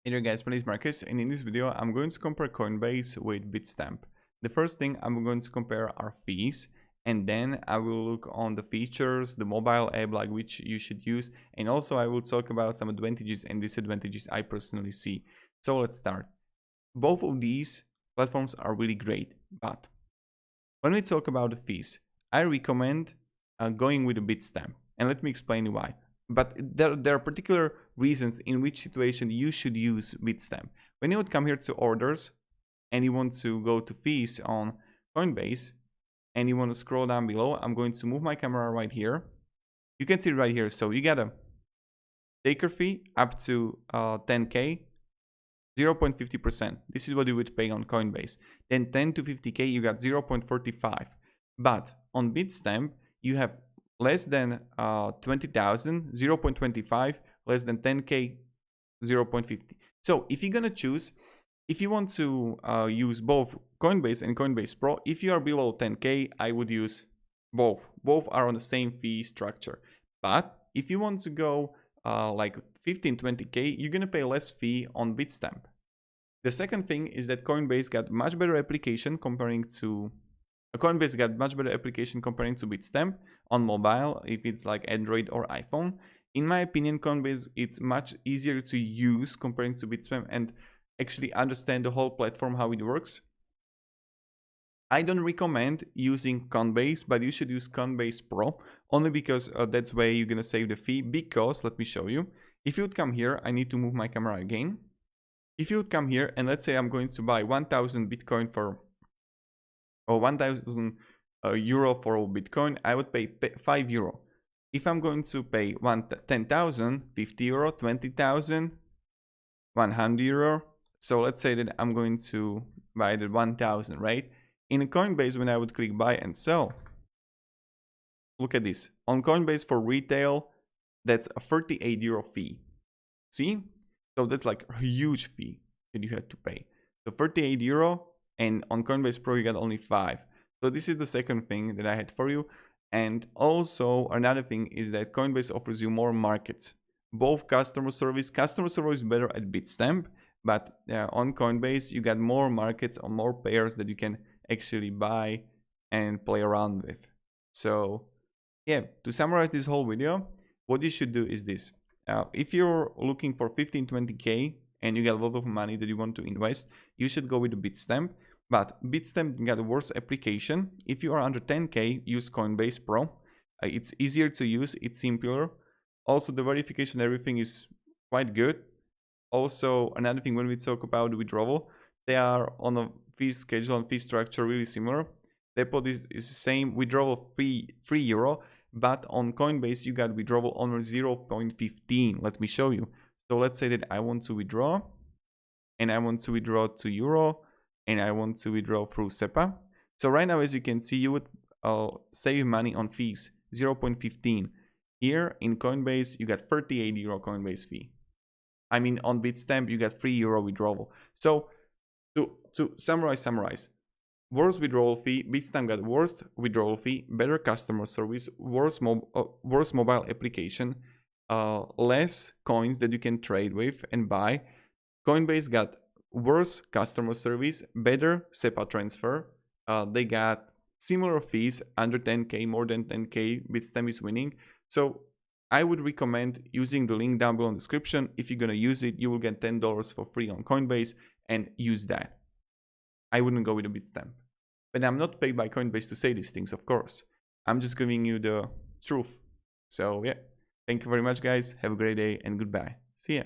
Hey there guys, my name is Marcus, and in this video I'm going to compare Coinbase with Bitstamp. The first thing I'm going to compare are fees, and then I will look on the features, the mobile app like which you should use, and also I will talk about some advantages and disadvantages I personally see. So let's start. Both of these platforms are really great, but when we talk about the fees, I recommend going with a Bitstamp, and let me explain why. But there are particular reasons in which situation you should use Bitstamp. When you would come here to orders and you want to go to fees on Coinbase and you want to scroll down below, I'm going to move my camera right here. You can see right here. So you got a taker fee up to 10K, 0.50%. This is what you would pay on Coinbase. Then 10 to 50K, you got 0.45. But on Bitstamp, you have less than 20,000, 0.25, less than 10K, 0.50. So if you're gonna choose, if you want to use both Coinbase and Coinbase Pro, if you are below 10K, I would use both. Both are on the same fee structure. But if you want to go like 15, 20K, you're gonna pay less fee on Bitstamp. The second thing is that Coinbase got much better application comparing to Bitstamp on mobile, if it's like Android or iPhone. In my opinion, Coinbase it's much easier to use comparing to Bitstamp and actually understand the whole platform, how it works. I don't recommend using Coinbase, but you should use Coinbase Pro only because that's where you're gonna save the fee. Because let me show you. If you would come here, I need to move my camera again. If you would come here and let's say I'm going to buy 1,000 Bitcoin for or 1,000 euro for Bitcoin, I would pay 5 euro. If I'm going to pay 10,000, 50 euro, 20,000, 100 euro. So let's say that I'm going to buy the 1,000, right? In Coinbase, when I would click buy and sell, look at this. On Coinbase for retail, that's a 38 euro fee. See? So that's like a huge fee that you have to pay. So 38 euro. And on Coinbase Pro, you got only 5. So this is the second thing that I had for you. And also another thing is that Coinbase offers you more markets. Both customer service is better at Bitstamp, but on Coinbase, you got more markets on more pairs that you can actually buy and play around with. So yeah, to summarize this whole video, what you should do is this. If you're looking for 15, 20K and you got a lot of money that you want to invest, you should go with the Bitstamp. But Bitstamp got a worse application. If you are under 10K, use Coinbase Pro. It's easier to use, it's simpler. Also, the verification, everything is quite good. Also, another thing when we talk about withdrawal, they are on a fee schedule and fee structure really similar. Depot is the same, withdrawal fee 3 euro, but on Coinbase you got withdrawal on 0.15. Let me show you. So let's say that I want to withdraw, and I want to withdraw 2 euro. And I want to withdraw through Snappa. So right now, as you can see, you would save money on fees, 0.15. Here in Coinbase, you got 38 euro Coinbase fee. I mean, on Bitstamp, you got 3 euro withdrawal. So to summarize, worse withdrawal fee, Bitstamp got worst withdrawal fee, better customer service, worse mobile application, less coins that you can trade with and buy. Coinbase got worse customer service, better SEPA transfer. They got similar fees, under 10K, more than 10K. Bitstamp is winning. So I would recommend using the link down below in the description. If you're gonna use it, you will get $10 for free on Coinbase and use that. I wouldn't go with a Bitstamp. But I'm not paid by Coinbase to say these things, of course. I'm just giving you the truth. So yeah, thank you very much guys. Have a great day and goodbye. See ya.